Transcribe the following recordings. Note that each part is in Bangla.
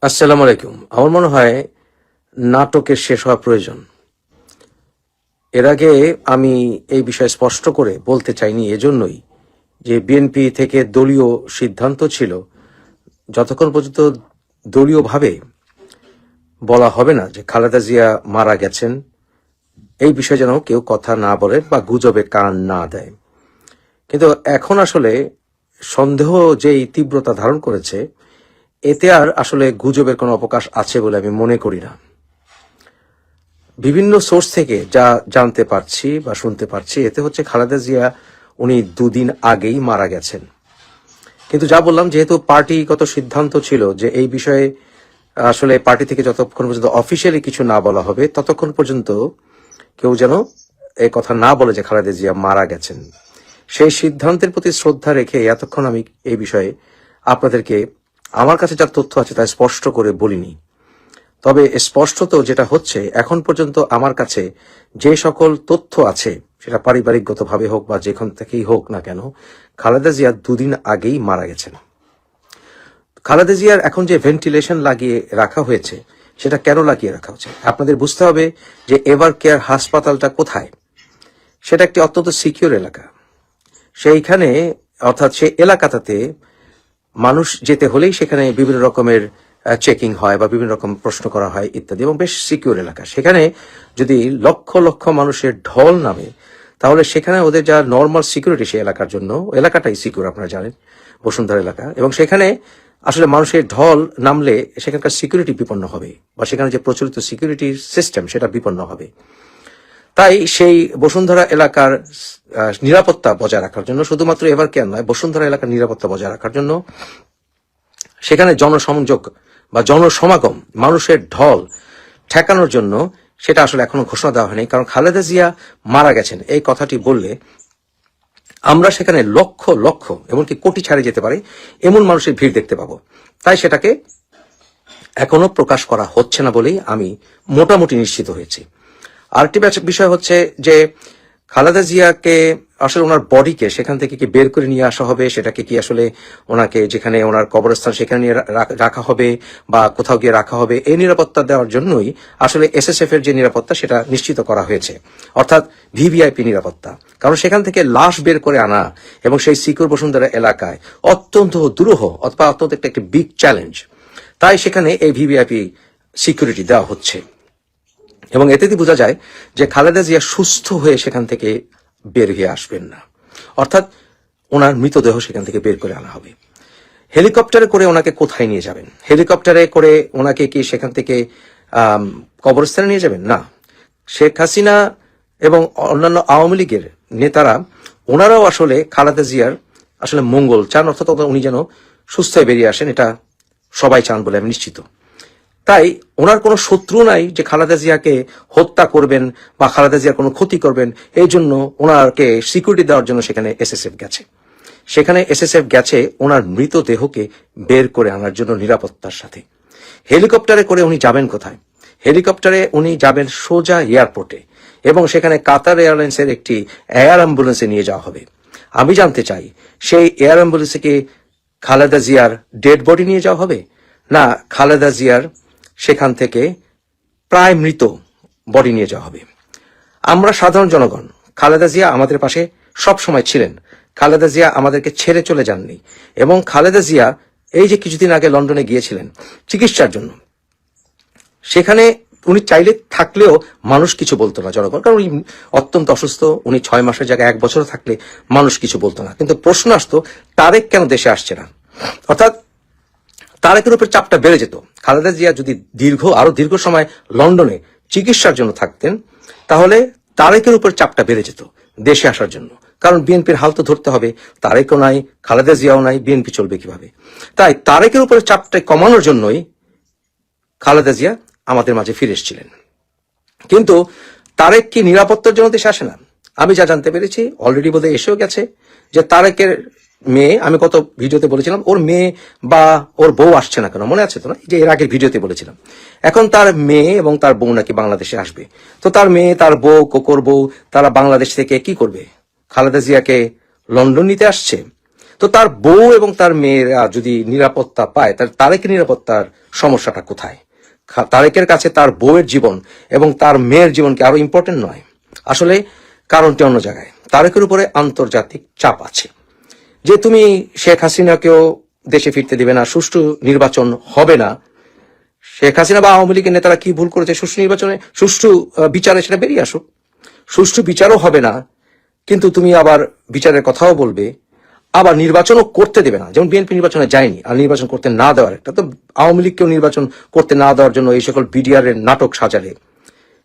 আসসালামু আলাইকুম। আমার মনে হয় নাটকের শেষ হওয়া প্রয়োজন। এর আগে আমি এই বিষয়ে স্পষ্ট করে বলতে চাইনি এজন্যই যে বিএনপি থেকে দলীয় সিদ্ধান্ত ছিল যতক্ষণ পর্যন্ত দলীয়ভাবে বলা হবে না যে খালেদা জিয়া মারা গেছেন, এই বিষয়ে যেন কেউ কথা না বলে বা গুজবে কান না দেয়। কিন্তু এখন আসলে সন্দেহ যেই তীব্রতা ধারণ করেছে, এতে আর আসলে গুজবের কোনো অবকাশ আছে বলে আমি মনে করি না। বিভিন্ন সোর্স থেকে যা জানতে পারছি বা শুনতে পারছি, এতে হচ্ছে খালেদা জিয়া উনি দুদিন আগেই মারা গেছেন। কিন্তু যা বললাম, যেহেতু পার্টিগত সিদ্ধান্ত ছিল যে এই বিষয়ে আসলে পার্টি থেকে যতক্ষণ পর্যন্ত অফিসিয়ালি কিছু না বলা হবে ততক্ষণ পর্যন্ত কেউ যেন এই কথা না বলে যে খালেদা জিয়া মারা গেছেন। সেই সিদ্ধান্তের প্রতি শ্রদ্ধা রেখে এতক্ষণ আমি এই বিষয়ে আপনাদেরকে আমার কাছে যা তথ্য আছে তা স্পষ্ট করে বলিনি। তবে স্পষ্টত যেটা হচ্ছে, এখন পর্যন্ত আমার কাছে যে সকল তথ্য আছে, সেটা পারিবারিকগতভাবে হোক বা যেখান থেকেই হোক না কেন, খালেদা জিয়া দুদিন আগেই মারা গেছেন। খালেদা জিয়ার এখন যে ভেন্টিলেশন লাগিয়ে রাখা হয়েছে, সেটা কেন লাগিয়ে রাখা হচ্ছে আপনাদের বুঝতে হবে যে এভার কেয়ার হাসপাতালটা কোথায়। সেটা একটি অত্যন্ত সিকিউর এলাকা। সেইখানে অর্থাৎ সেই এলাকাটাতে মানুষ যেতে হলেই সেখানে বিভিন্ন রকমের চেকিং হয় বা বিভিন্ন রকম প্রশ্ন করা হয় ইত্যাদি, এবং বেশ সিকিউর এলাকা। সেখানে যদি লক্ষ লক্ষ মানুষের ঢল নামে, তাহলে সেখানে ওদের যা নর্মাল সিকিউরিটি সেই এলাকার জন্য, এলাকাটাই সিকিউর আপনারা জানেন, বসুন্ধরা এলাকা, এবং সেখানে আসলে মানুষের ঢল নামলে সেখানকার সিকিউরিটি বিপন্ন হবে বা সেখানে যে প্রচলিত সিকিউরিটি সিস্টেম সেটা বিপন্ন হবে। তাই সেই বসুন্ধরা এলাকার নিরাপত্তা বজায় রাখার জন্য, শুধুমাত্র এভার কেয়ার নয়, বসুন্ধরা এলাকার নিরাপত্তা বজায় রাখার জন্য সেখানে জনসংযোগ বা জনসমাগম, মানুষের ঢল ঠেকানোর জন্য সেটা আসলে এখনো ঘোষণা দেওয়া হয়নি। কারণ খালেদা জিয়া মারা গেছেন এই কথাটি বললে আমরা সেখানে লক্ষ লক্ষ এমনকি কোটি ছাড়িয়ে যেতে পারে এমন মানুষের ভিড় দেখতে পাবো। তাই সেটাকে এখনো প্রকাশ করা হচ্ছে না বলেই আমি মোটামুটি নিশ্চিত হয়েছি। আরেকটি বিষয় হচ্ছে যে খালেদা জিয়াকে আসলে ওনার বডিকে সেখান থেকে কি বের করে নিয়ে আসা হবে, সেটাকে কি আসলে ওনাকে যেখানে ওনার কবরস্থান সেখানে নিয়ে রাখা হবে বা কোথাও গিয়ে রাখা হবে, এই নিরাপত্তা দেওয়ার জন্যই আসলে এসএসএফ এর যে নিরাপত্তা সেটা নিশ্চিত করা হয়েছে, অর্থাৎ ভিভিআইপি নিরাপত্তা। কারণ সেখান থেকে লাশ বের করে আনা এবং সেই সিকিউর বসুন্ধরা এলাকায় অত্যন্ত দুরূহ অথবা অত্যন্ত একটি বিগ চ্যালেঞ্জ। তাই সেখানে এই ভিভিআইপি সিকিউরিটি দেওয়া হচ্ছে, এবং এতেই বোঝা যায় যে খালেদা জিয়া সুস্থ হয়ে সেখান থেকে বের হয়ে আসবেন না, অর্থাৎ ওনার মৃতদেহ সেখান থেকে বের করে আনা হবে। হেলিকপ্টারে করে ওনাকে কোথায় নিয়ে যাবেন? হেলিকপ্টারে করে ওনাকে কি সেখান থেকে কবরস্থানে নিয়ে যাবেন? না। শেখ হাসিনা এবং অন্যান্য আওয়ামী লীগের নেতারা ওনারাও আসলে খালেদা জিয়ার আসলে মঙ্গল চান, অর্থাৎ উনি যেন সুস্থ হয়ে বেরিয়ে আসেন, এটা সবাই চান বলে আমি নিশ্চিত। তাই ওনার কোনো শত্রু নাই যে খালেদা জিয়াকে হত্যা করবেন বা খালেদা জিয়ার কোনো ক্ষতি করবেন। এই জন্য ওনাকে সিকিউরিটি দেওয়ার জন্য সেখানে এসএসএফ গেছে। সেখানে এসএসএফ গেছে ওনার মৃতদেহকে বের করে আনার জন্য নিরাপত্তার সাথে। হেলিকপ্টারে করে উনি যাবেন কোথায়? হেলিকপ্টারে উনি যাবেন সোজা এয়ারপোর্টে, এবং সেখানে কাতার এয়ারলাইন্সের একটি এয়ার অ্যাম্বুলেন্সে নিয়ে যাওয়া হবে। আমি জানতে চাই, সেই এয়ার অ্যাম্বুলেন্সে কি খালেদা জিয়ার ডেড বডি নিয়ে যাওয়া হবে, না খালেদা জিয়ার সেখান থেকে প্রায় মৃত বডি নিয়ে যাওয়া হবে? আমরা সাধারণ জনগণ, খালেদা জিয়া আমাদের পাশে সব সময় ছিলেন। খালেদা জিয়া আমাদেরকে ছেড়ে চলে যাননি, এবং খালেদা জিয়া এই যে কিছুদিন আগে লন্ডনে গিয়েছিলেন চিকিৎসার জন্য, সেখানে উনি চাইলে থাকলেও মানুষ কিছু বলতো না, জনগণ, কারণ উনি অত্যন্ত অসুস্থ। উনি 6 মাসের জায়গায় 1 বছর থাকলে মানুষ কিছু বলতো না। কিন্তু প্রশ্ন আসতো, তারেক কেন দেশে আসছে না? অর্থাৎ তারেকের উপর চাপটা বেড়ে যেত। খালেদা জিয়া যদি আরো দীর্ঘ সময় লন্ডনে চিকিৎসার জন্য থাকতেন, তাহলে তারেকের উপর চাপটা বেড়ে যেত দেশে আসার জন্য। কারণ বিএনপির হাল তো ধরতে হবে, তারেকও নাই, খালেদা জিয়াও নাই, বিএনপি চলবে কিভাবে? তাই তারেকের উপরে চাপটা কমানোর জন্যই খালেদা জিয়া আমাদের মাঝে ফিরে এসেছিলেন। কিন্তু তারেক কি নিরাপত্তার জন্য দেশে আসে না? আমি যা জানতে পেরেছি, অলরেডি বোধহয় এসেও গেছে, যে তারেকের মেয়ে, আমি কত ভিডিওতে বলেছিলাম ওর মেয়ে বা ওর বউ আসছে না কেন, মনে আছে তো না, যে এর আগের ভিডিওতে বলেছিলাম। এখন তার মেয়ে এবং তার বউ নাকি বাংলাদেশে আসবে। তো তার মেয়ে, তার বউ, কোকর বউ, তারা বাংলাদেশ থেকে কি করবে? খালেদা জিয়াকে লন্ডন নিতে আসছে। তো তার বউ এবং তার মেয়েরা যদি নিরাপত্তা পায়, তাহলে তারেকের নিরাপত্তার সমস্যাটা কোথায়? তারেকের কাছে তার বউয়ের জীবন এবং তার মেয়ের জীবন কি আরো ইম্পর্টেন্ট নয়? আসলে কারণটি অন্য জায়গায়। তারেকের উপরে আন্তর্জাতিক চাপ আছে যে তুমি শেখ হাসিনাকেও দেশে ফিরতে দিবে না, সুষ্ঠু নির্বাচন হবে না। শেখ হাসিনা বা আওয়ামী লীগের নেতারা কি ভুল করেছে, সুষ্ঠু নির্বাচনে সুষ্ঠু বিচারে সেটা বেরিয়ে আসুক। সুষ্ঠু বিচারও হবে না, কিন্তু তুমি আবার বিচারের কথাও বলবে, আবার নির্বাচনও করতে দেবে না। যেমন বিএনপি নির্বাচনে যায়নি, আর নির্বাচন করতে না দেওয়ার একটা তো আওয়ামী লীগকেও নির্বাচন করতে না দেওয়ার জন্য এই সকল বিডিআর এর নাটক সাজালে।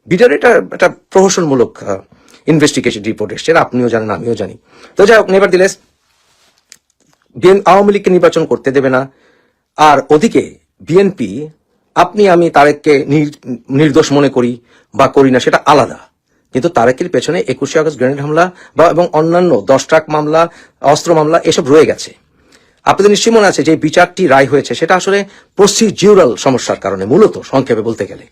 বিডিআর এটা একটা প্রহসনমূলক ইনভেস্টিগেশন রিপোর্ট এসছে, আপনিও জানেন আমিও জানি। তো যাই হোক, নেভারদিলেস আওয়ামী লীগকে নির্বাচন করতে দেবে না। আর ওদিকে বিএনপি, আপনি আমি তারেককে নির্দোষ মনে করি বা করি না সেটা আলাদা, কিন্তু তারেকের পেছনে 21শে আগস্ট গ্রেনেড হামলা বা এবং অন্যান্য 10 ট্রাক মামলা, অস্ত্র মামলা এসব রয়ে গেছে। আপনাদের নিশ্চয়ই মনে আছে যে বিচারটি রায় হয়েছে সেটা আসলে প্রসিডিউরাল সমস্যার কারণে, মূলত সংক্ষেপে বলতে গেলে।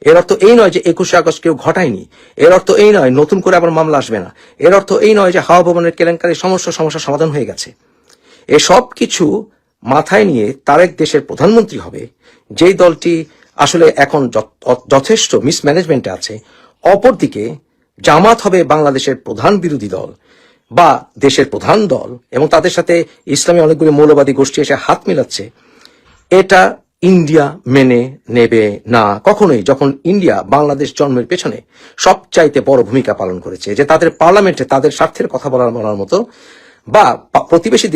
এর অর্থ এই নয় যে 21শে আগস্ট কেউ ঘটায়নি, এর অর্থ এই নয় নতুন করে আবার মামলা আসবে না, এর অর্থ এই নয় যে হাওয়া ভবনের কেলেঙ্কারির সমস্যা সমাধান হয়ে গেছে। এসব কিছু মাথায় নিয়ে তারেক দেশের প্রধানমন্ত্রী হবে, যেই দলটি আসলে এখন যথেষ্ট মিসম্যানেজমেন্টে আছে। অপরদিকে জামাত হবে বাংলাদেশের প্রধান বিরোধী দল বা দেশের প্রধান দল, এবং তাদের সাথে ইসলামী অনেকগুলি মৌলবাদী গোষ্ঠী এসে হাত মিলাচ্ছে। এটা ইন্ডিয়া মেনে নেবে না কখনোই, যখন ইন্ডিয়া বাংলাদেশ জন্মের পেছনে সবচাইতে বড় ভূমিকা পালন করেছে, যে তাদের পার্লামেন্টে তাদের স্বার্থের কথা বলার মতো বা প্রতিবেশী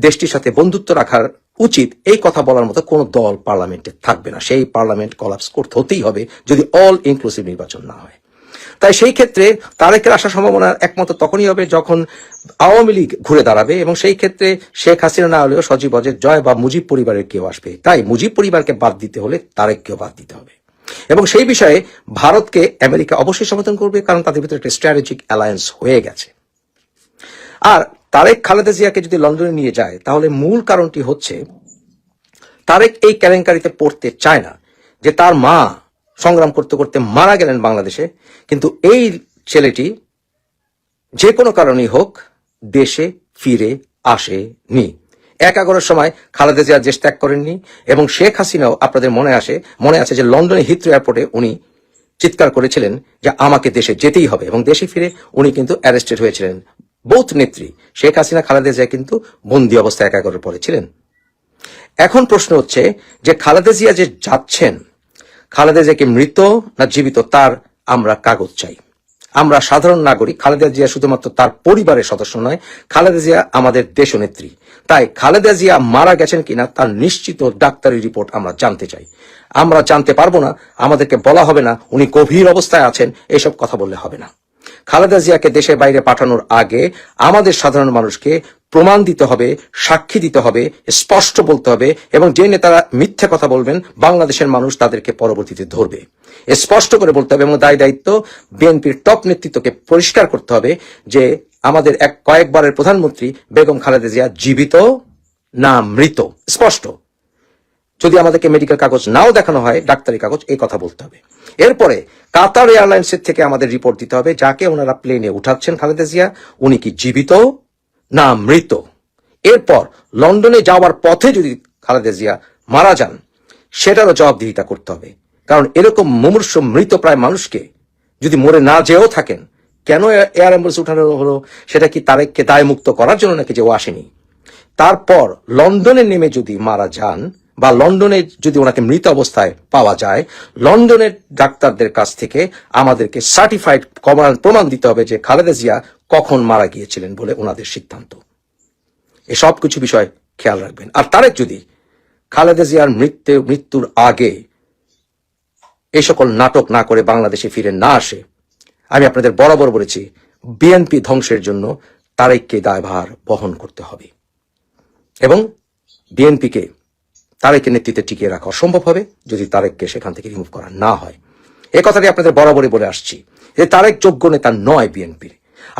দেশটির সাথে বন্ধুত্ব রাখার উচিত এই কথা বলার মতো কোন দল পার্লামেন্টে থাকবে না। সেই পার্লামেন্ট কলাপস করতে হতেই হবে যদি অল ইনক্লুসিভ নির্বাচন না হয়। তাই সেই ক্ষেত্রে তারেকের আসার সম্ভাবনা একমাত্র তখনই হবে যখন আওয়ামী লীগ ঘুরে দাঁড়াবে, এবং সেই ক্ষেত্রে শেখ হাসিনা না হলেও সজীব অজের জয় বা মুজিব পরিবারের কেউ আসবে। তাই মুজিব পরিবারকে বাদ দিতে হলে তারেককেও বাদ দিতে হবে, এবং সেই বিষয়ে ভারতকে আমেরিকা অবশ্যই সমর্থন করবে, কারণ তাদের ভিতরে একটা স্ট্র্যাটেজিক অ্যালায়েন্স হয়ে গেছে। আর তারেক খালেদা জিয়াকে যদি লন্ডনে নিয়ে যায়, তাহলে মূল কারণটি হচ্ছে তারেক এই কেলেঙ্কারিতে পড়তে চায় না যে তার মা সংগ্রাম করতে করতে মারা গেলেন বাংলাদেশে, কিন্তু এই ছেলেটি যে কোনো কারণেই হোক দেশে ফিরে আসেনি। 11 সময় খালেদা জিয়া দেশ ত্যাগ করেননি, এবং শেখ হাসিনাও আপনাদের মনে আছে যে লন্ডনে হিথ্রো এয়ারপোর্টে উনি চিৎকার করেছিলেন যে আমাকে দেশে যেতেই হবে, এবং দেশে ফিরে উনি কিন্তু অ্যারেস্টেড হয়েছিলেন। বোথ নেত্রী শেখ হাসিনা খালেদা জিয়া কিন্তু বন্দী অবস্থায় 11 পরে ছিলেন। এখন প্রশ্ন হচ্ছে যে খালেদা জিয়া যে যাচ্ছেন, খালেদা জিয়া কি মৃত না জীবিত তার আমরা কাগজ চাই। আমরা সাধারণ নাগরিক, খালেদা জিয়া শুধুমাত্র তার পরিবারের সদস্য নয়, খালেদা জিয়া আমাদের দেশনেত্রী। তাই খালেদা জিয়া মারা গেছেন কিনা তার নিশ্চিত ডাক্তারি রিপোর্ট আমরা জানতে চাই। আমরা জানতে পারবো না, আমাদেরকে বলা হবে না উনি গভীর অবস্থায় আছেন, এসব কথা বললে হবে না। খালেদা জিয়াকে দেশের বাইরে পাঠানোর আগে আমাদের সাধারণ মানুষকে প্রমাণ দিতে হবে, সাক্ষী দিতে হবে, স্পষ্ট বলতে হবে, এবং যে নেতারা মিথ্যা কথা বলবেন বাংলাদেশের মানুষ তাদেরকে পরবর্তীতে ধরবে। স্পষ্ট করে বলতে হবে, এবং দায়িত্ব বিএনপির টপ নেতৃত্বকে পরিষ্কার করতে হবে যে আমাদের কয়েকবারের প্রধানমন্ত্রী বেগম খালেদা জিয়া জীবিত না মৃত। স্পষ্ট, যদি আমাদেরকে মেডিকেল কাগজ নাও দেখানো হয়, ডাক্তারি কাগজ, এই কথা বলতে হবে। এরপরে কাতার এয়ারলাইন্সের থেকে আমাদের রিপোর্ট দিতে হবে, যাকে ওনারা প্লেনে উঠাচ্ছেন খালেদা জিয়া, উনি কি জীবিত না মৃত। এরপর লন্ডনে যাওয়ার পথে যদি খালেদা জিয়া মারা যান, সেটারও জবাবদিহিতা করতে হবে। কারণ এরকম মুমূর্ষু মৃত প্রায় মানুষকে যদি মরে না যেও থাকেন, কেন এয়ার অ্যাম্বুলেন্স উঠানো হলো? সেটা কি তারেককে দায় মুক্ত করার জন্য নাকি যে ও আসেনি? তারপর লন্ডনে নেমে যদি মারা যান, বা লন্ডনে যদি ওনাকে মৃত অবস্থায় পাওয়া যায়, লন্ডনের ডাক্তারদের কাছ থেকে আমাদেরকে সার্টিফাইড প্রমাণ দিতে হবে যে খালেদা জিয়া কখন মারা গিয়েছিলেন বলে ওনাদের সিদ্ধান্ত। এসব কিছু বিষয় খেয়াল রাখবেন। আর তারেক যদি খালেদা জিয়ার মৃত্যুর আগে এই সকল নাটক না করে বাংলাদেশে ফিরে না আসে, আমি আপনাদের বরাবর বলেছি বিএনপি ধ্বংসের জন্য তারেককে দায়ভার বহন করতে হবে, এবং বিএনপিকে তারেকের নেতৃত্বে টিকিয়ে রাখা অসম্ভব হবে যদি তারেককে সেখান থেকে রিমুভ করা না হয়। এই কথাটি আপনাদের বরাবরই বলে আসছি যে তারেক যোগ্য নেতা নয় বিএনপির।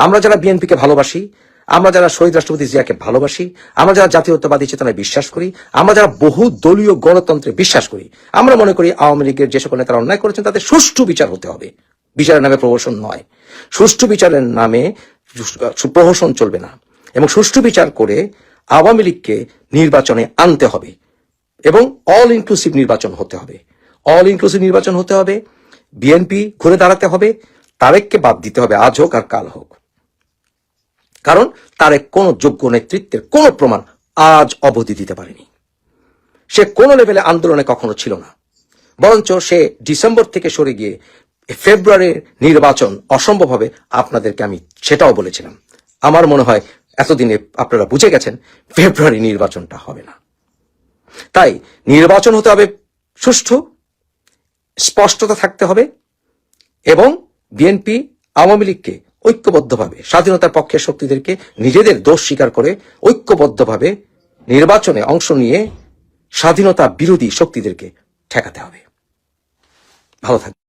আমরা যারা বিএনপিকে ভালোবাসি, আমরা যারা শহীদ রাষ্ট্রপতি জিয়াকে ভালোবাসি, আমরা যারা জাতীয়তাবাদী চেতনায় বিশ্বাস করি, আমরা যারা বহু দলীয় গণতন্ত্রে বিশ্বাস করি, আমরা মনে করি আওয়ামী লীগের যে সকল নেতারা অন্যায় করেছেন তাদের সুষ্ঠু বিচার হতে হবে। বিচারের নামে প্রহসন নয়, সুষ্ঠু বিচারের নামে প্রহসন চলবে না, এবং সুষ্ঠু বিচার করে আওয়ামী লীগকে নির্বাচনে আনতে হবে এবং অল ইনক্লুসিভ নির্বাচন হতে হবে। অল ইনক্লুসিভ নির্বাচন হতে হবে, বিএনপি ঘুরে দাঁড়াতে হবে, তারেককে বাদ দিতে হবে, আজ হোক আর কাল হোক। কারণ তারেক কোন যোগ্য নেতৃত্বের কোন প্রমাণ আজ অবধি দিতে পারেনি। সে কোন লেভেলে আন্দোলনে কখনো ছিল না, বরঞ্চ সে ডিসেম্বর থেকে সরে গিয়ে ফেব্রুয়ারির নির্বাচন অসম্ভব হবে। আপনাদেরকে আমি সেটাও বলেছিলাম। আমার মনে হয় এতদিনে আপনারা বুঝে গেছেন ফেব্রুয়ারি নির্বাচনটা হবে না। তাই নির্বাচন হতে হবে সুষ্ঠু, স্পষ্টতা থাকতে হবে এবং বিএনপি আওয়ামী লীগকে ঐক্যবদ্ধভাবে, স্বাধীনতার পক্ষের শক্তিদেরকে নিজেদের দোষ স্বীকার করে ঐক্যবদ্ধভাবে নির্বাচনে অংশ নিয়ে স্বাধীনতা বিরোধী শক্তিদেরকে ঠেকাতে হবে। ভালো থাকবে।